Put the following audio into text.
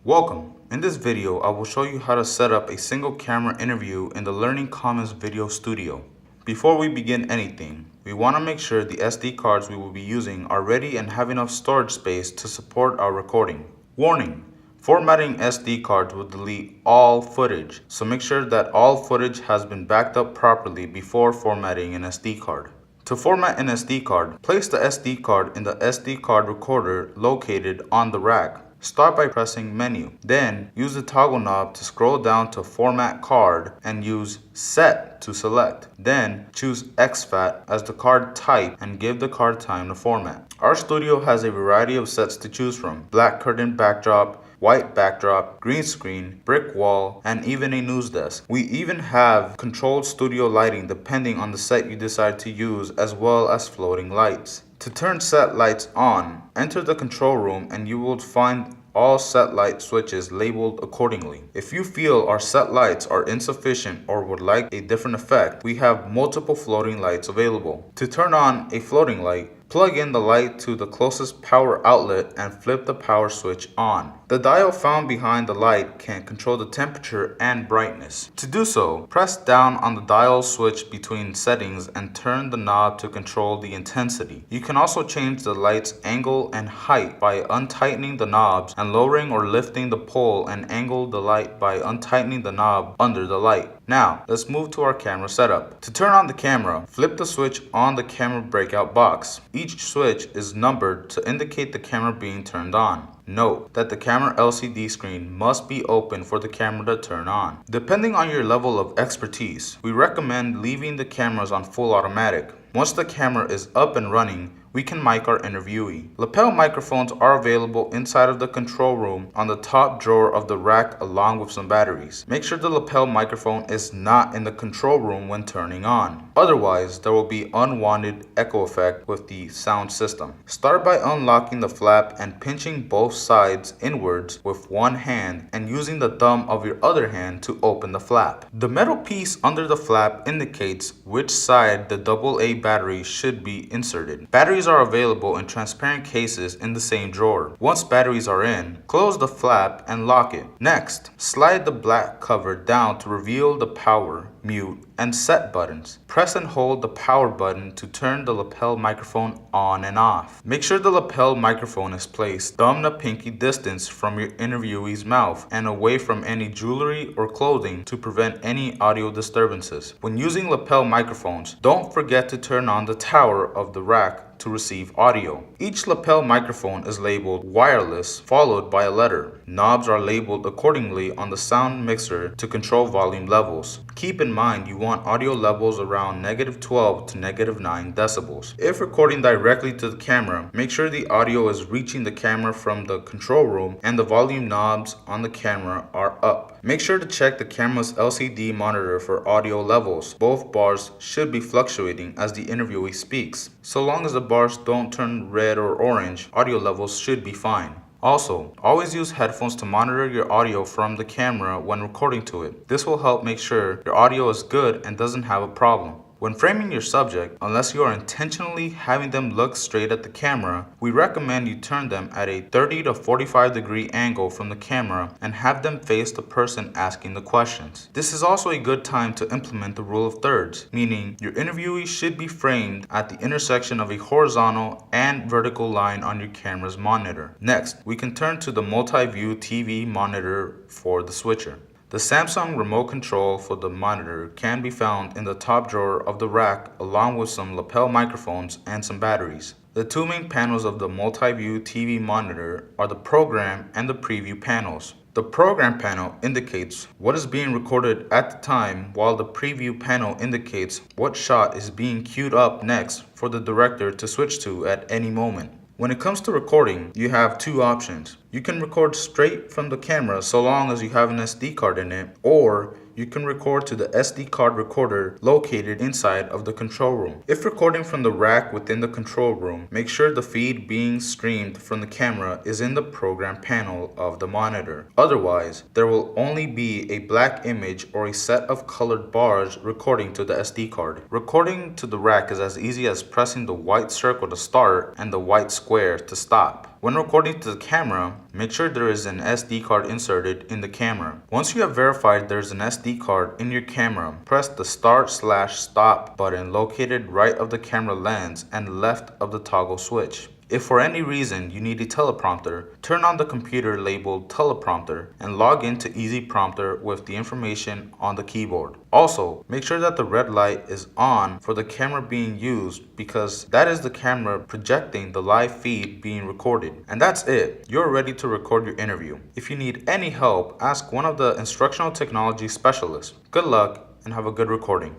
Welcome! In this video, I will show you how to set up a single camera interview in the Learning Commons Video Studio. Before we begin anything, we want to make sure the SD cards we will be using are ready and have enough storage space to support our recording. Warning! Formatting SD cards will delete all footage, so make sure that all footage has been backed up properly before formatting an SD card. To format an SD card, place the SD card in the SD card recorder located on the rack. Start by pressing Menu. Then use the toggle knob to scroll down to Format Card and use Set to select. Then choose exFAT as the card type and give the card time to format. Our studio has a variety of sets to choose from: black curtain backdrop, white backdrop, green screen, brick wall, and even a news desk. We even have controlled studio lighting depending on the set you decide to use, as well as floating lights. To turn set lights on, enter the control room and you will find all set light switches labeled accordingly. If you feel our set lights are insufficient or would like a different effect, we have multiple floating lights available. To turn on a floating light, plug in the light to the closest power outlet and flip the power switch on. The dial found behind the light can control the temperature and brightness. To do so, press down on the dial switch between settings and turn the knob to control the intensity. You can also change the light's angle and height by untightening the knobs and lowering or lifting the pole, and angle the light by untightening the knob under the light. Now, let's move to our camera setup. To turn on the camera, flip the switch on the camera breakout box. Each switch is numbered to indicate the camera being turned on. Note that the camera LCD screen must be open for the camera to turn on. Depending on your level of expertise, we recommend leaving the cameras on full automatic. Once the camera is up and running, we can mic our interviewee. Lapel microphones are available inside of the control room on the top drawer of the rack, along with some batteries. Make sure the lapel microphone is not in the control room when turning on. Otherwise, there will be unwanted echo effect with the sound system. Start by unlocking the flap and pinching both sides inwards with one hand and using the thumb of your other hand to open the flap. The metal piece under the flap indicates which side the AA battery should be inserted. Batteries are available in transparent cases in the same drawer. Once batteries are in, close the flap and lock it. Next, slide the black cover down to reveal the power, mute, and set buttons. Press and hold the power button to turn the lapel microphone on and off. Make sure the lapel microphone is placed thumb to pinky distance from your interviewee's mouth and away from any jewelry or clothing to prevent any audio disturbances. When using lapel microphones, don't forget to turn on the tower of the rack to receive audio. Each lapel microphone is labeled wireless followed by a letter. Knobs are labeled accordingly on the sound mixer to control volume levels. Keep in mind you want audio levels around -12 to -9 decibels. If recording directly to the camera, make sure the audio is reaching the camera from the control room and the volume knobs on the camera are up. Make sure to check the camera's LCD monitor for audio levels. Both bars should be fluctuating as the interviewee speaks. So long as the bars don't turn red or orange, audio levels should be fine. Also, always use headphones to monitor your audio from the camera when recording to it. This will help make sure your audio is good and doesn't have a problem. When framing your subject, unless you are intentionally having them look straight at the camera, we recommend you turn them at a 30 to 45 degree angle from the camera and have them face the person asking the questions. This is also a good time to implement the rule of thirds, meaning your interviewee should be framed at the intersection of a horizontal and vertical line on your camera's monitor. Next, we can turn to the multi-view TV monitor for the switcher. The Samsung remote control for the monitor can be found in the top drawer of the rack, along with some lapel microphones and some batteries. The two main panels of the multi-view TV monitor are the program and the preview panels. The program panel indicates what is being recorded at the time, while the preview panel indicates what shot is being queued up next for the director to switch to at any moment. When it comes to recording, you have two options. You can record straight from the camera so long as you have an SD card in it, or you can record to the SD card recorder located inside of the control room. If recording from the rack within the control room, make sure the feed being streamed from the camera is in the program panel of the monitor. Otherwise, there will only be a black image or a set of colored bars recording to the SD card. Recording to the rack is as easy as pressing the white circle to start and the white square to stop. When recording to the camera, make sure there is an SD card inserted in the camera. Once you have verified there's an SD card in your camera, press the start/stop button located right of the camera lens and left of the toggle switch. If for any reason you need a teleprompter, turn on the computer labeled teleprompter and log into Easy Prompter with the information on the keyboard. Also, make sure that the red light is on for the camera being used because that is the camera projecting the live feed being recorded. And that's it. You're ready to record your interview. If you need any help, ask one of the instructional technology specialists. Good luck and have a good recording.